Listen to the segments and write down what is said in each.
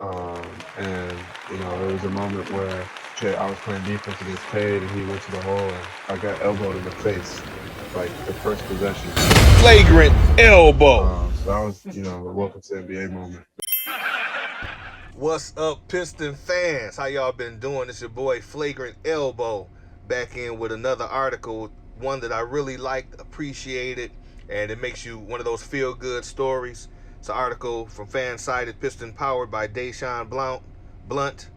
And, there was a moment where I was playing defense against Cade, and he went to the hole, and I got elbowed in the face, like the first possession. Flagrant elbow. So that was, a welcome to NBA moment. What's up, Piston fans? How y'all been doing? It's your boy Flagrant Elbow back in with another article, one that I really liked, appreciated, and it makes you one of those feel-good stories. It's an article from Fansided, Pistons Powered by Dashon Blount,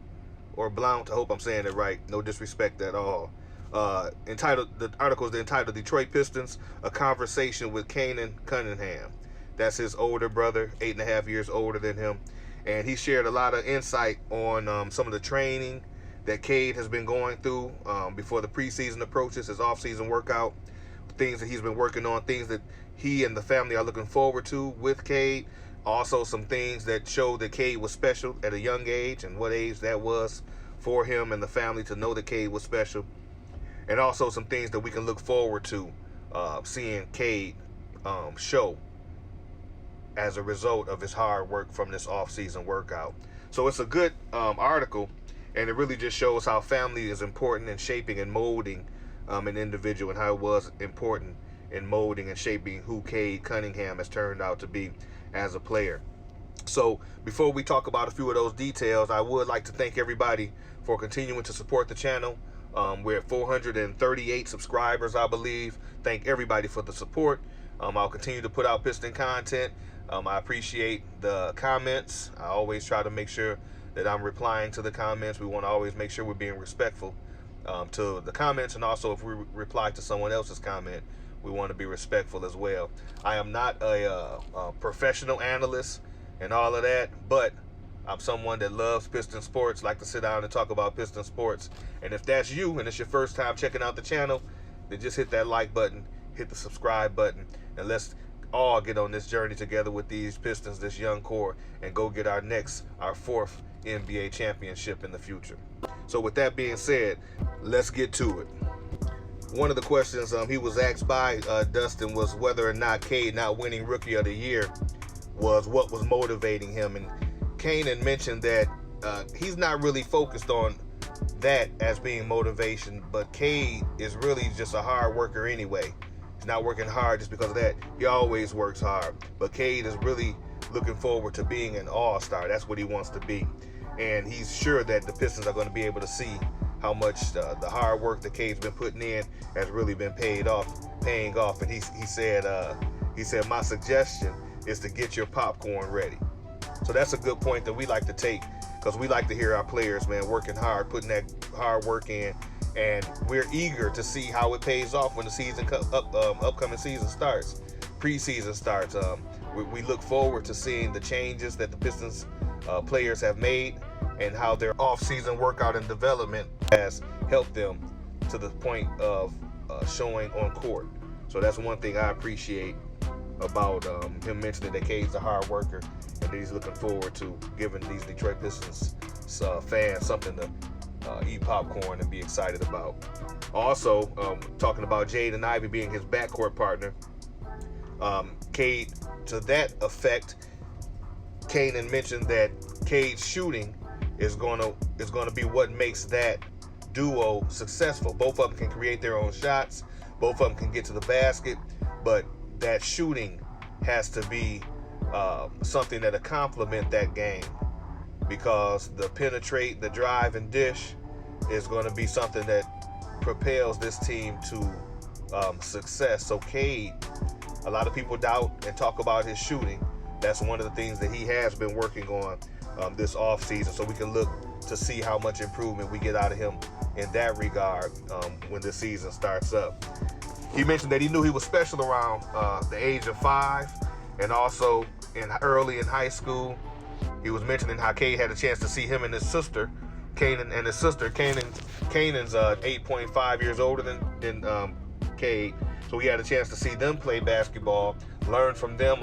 or Blount. I hope I'm saying it right. No disrespect at all. The article is entitled "Detroit Pistons: A Conversation with Cannen Cunningham." That's his older brother, 8.5 years older than him. And he shared a lot of insight on some of the training that Cade has been going through before the preseason approaches, his off-season workout, things that he's been working on, things that he and the family are looking forward to with Cade. Also some things that showed that Cade was special at a young age and what age that was for him and the family to know that Cade was special. And also some things that we can look forward to seeing Cade show as a result of his hard work from this off-season workout. So it's a good article, and it really just shows how family is important in shaping and molding an individual, and how it was important in molding and shaping who Cade Cunningham has turned out to be as a player. So before we talk about a few of those details, I would like to thank everybody for continuing to support the channel. We're at 438 subscribers, I believe. Thank everybody for the support. I'll continue to put out Piston content. I appreciate the comments. I always try to make sure that I'm replying to the comments. We want to always make sure we're being respectful to the comments, and also if we reply to someone else's comment, we want to be respectful as well. I am not a professional analyst and all of that, but I'm someone that loves Piston sports, like to sit down and talk about Piston sports. And if that's you and it's your first time checking out the channel, then just hit that like button, hit the subscribe button, and let's all get on this journey together with these Pistons, this young core, and go get our fourth NBA championship in the future. So with that being said, let's get to it. One of the questions he was asked by Dustin was whether or not Cade not winning Rookie of the Year was what was motivating him. And Cannen mentioned that he's not really focused on that as being motivation, but Cade is really just a hard worker anyway. He's not working hard just because of that. He always works hard. But Cade is really looking forward to being an all-star. That's what he wants to be. And he's sure that the Pistons are going to be able to see how much the hard work that Cade's been putting in has really been paying off. And he said, my suggestion is to get your popcorn ready. So that's a good point that we like to take, because we like to hear our players, man, working hard, putting that hard work in. And we're eager to see how it pays off when the season upcoming season starts, preseason starts. We look forward to seeing the changes that the Pistons players have made, and how their off-season workout and development has helped them to the point of showing on court. So that's one thing I appreciate about him mentioning that Cade's a hard worker, and that he's looking forward to giving these Detroit Pistons fans something to eat popcorn and be excited about. Also, talking about Jaden Ivey being his backcourt partner, Cade, to that effect, Cannen mentioned that Cade's shooting is going to be what makes that duo successful. Both of them can create their own shots. Both of them can get to the basket, but that shooting has to be something that'll complement that game, because the penetrate, the drive, and dish is going to be something that propels this team to success. So Cade, a lot of people doubt and talk about his shooting. That's one of the things that he has been working on this offseason. So we can look to see how much improvement we get out of him in that regard when the season starts up. He mentioned that he knew he was special around the age of 5, and also early in high school. He was mentioning how Cade had a chance to see him and his sister, Cannen, and his sister. Cannen's 8.5 years older than Cade, so he had a chance to see them play basketball, learn from them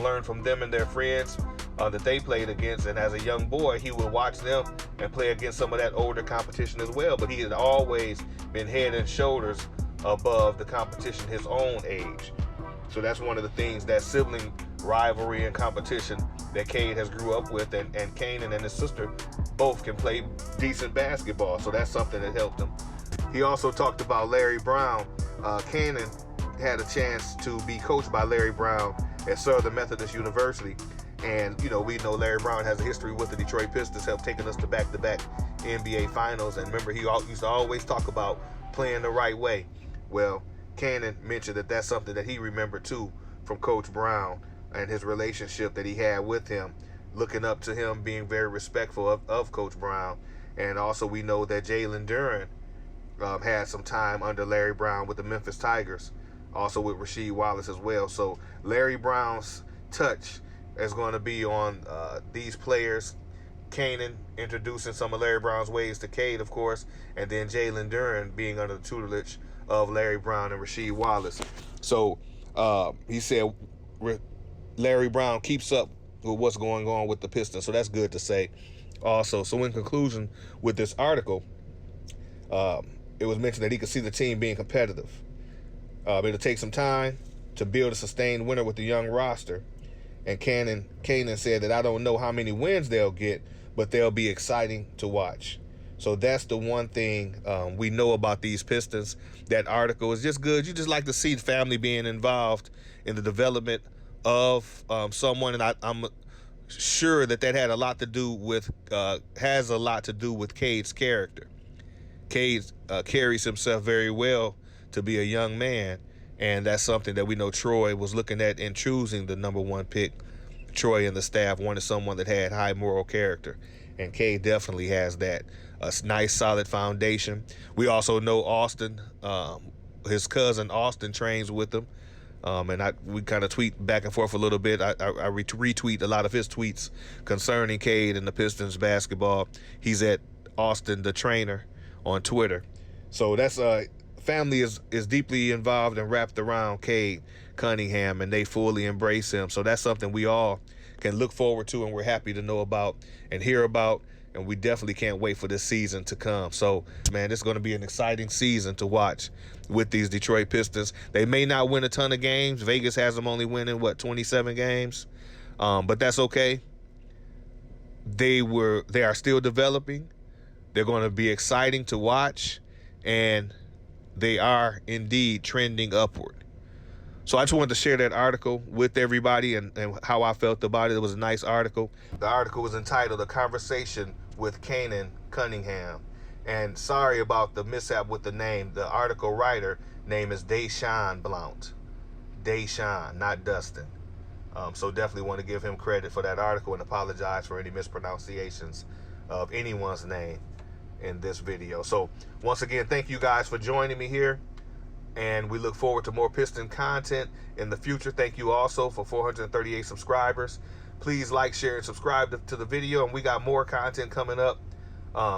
and their friends that they played against. And as a young boy, he would watch them and play against some of that older competition as well. But he had always been head and shoulders above the competition his own age. So that's one of the things, that sibling rivalry and competition that Cade has grew up with, and Cannen and his sister both can play decent basketball, so that's something that helped him. He also talked about Larry Brown. Cannen had a chance to be coached by Larry Brown at Southern Methodist University, and we know Larry Brown has a history with the Detroit Pistons, helped taking us to back-to-back NBA Finals. And remember, he used to always talk about playing the right way. Well, Cannen mentioned that that's something that he remembered too from Coach Brown and his relationship that he had with him, looking up to him, being very respectful of Coach Brown. And also we know that Jalen Duren had some time under Larry Brown with the Memphis Tigers, also with Rasheed Wallace as well. So Larry Brown's touch is going to be on these players. Cannen introducing some of Larry Brown's ways to Cade, of course, and then Jalen Duren being under the tutelage of Larry Brown and Rasheed Wallace. So he said Larry Brown keeps up with what's going on with the Pistons, so that's good to say also. So in conclusion with this article, it was mentioned that he could see the team being competitive. It'll take some time to build a sustained winner with the young roster. And Cannen said that I don't know how many wins they'll get, but they'll be exciting to watch. So that's the one thing we know about these Pistons. That article is just good. You just like to see the family being involved in the development of someone, and I'm sure that had a lot to do with has a lot to do with Cade's character. Cade carries himself very well to be a young man, and that's something that we know Troy was looking at in choosing the number one pick. Troy and the staff wanted someone that had high moral character, and Cade definitely has that. A nice, solid foundation. We also know Austin, his cousin Austin, trains with him, and we kind of tweet back and forth a little bit. I retweet a lot of his tweets concerning Cade and the Pistons basketball. He's at Austin the Trainer on Twitter. So that's family is deeply involved and wrapped around Cade Cunningham, and they fully embrace him. So that's something we all can look forward to, and we're happy to know about and hear about, and we definitely can't wait for this season to come. So, man, it's going to be an exciting season to watch with these Detroit Pistons. They may not win a ton of games. Vegas has them only winning, 27 games? But that's okay. They are still developing. They're going to be exciting to watch, and they are indeed trending upward. So I just wanted to share that article with everybody and how I felt about it. It was a nice article. The article was entitled "A Conversation with Cannen Cunningham." And sorry about the mishap with the name. The article writer name is Dashon Blount. Dashon, not Dustin. So definitely want to give him credit for that article and apologize for any mispronunciations of anyone's name in this video. So once again, thank you guys for joining me here, and we look forward to more Piston content in the future. Thank you also for 438 subscribers. Please like, share, and subscribe to the video, and we got more content coming up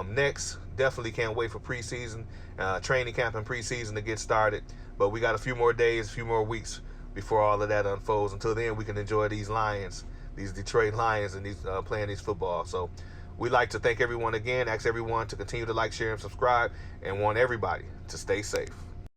next. Definitely can't wait for preseason, training camp and preseason to get started, but we got a few more days, a few more weeks before all of that unfolds. Until then, we can enjoy these Lions, these Detroit Lions, and these playing these football. So we'd like to thank everyone again, ask everyone to continue to like, share, and subscribe, and want everybody to stay safe.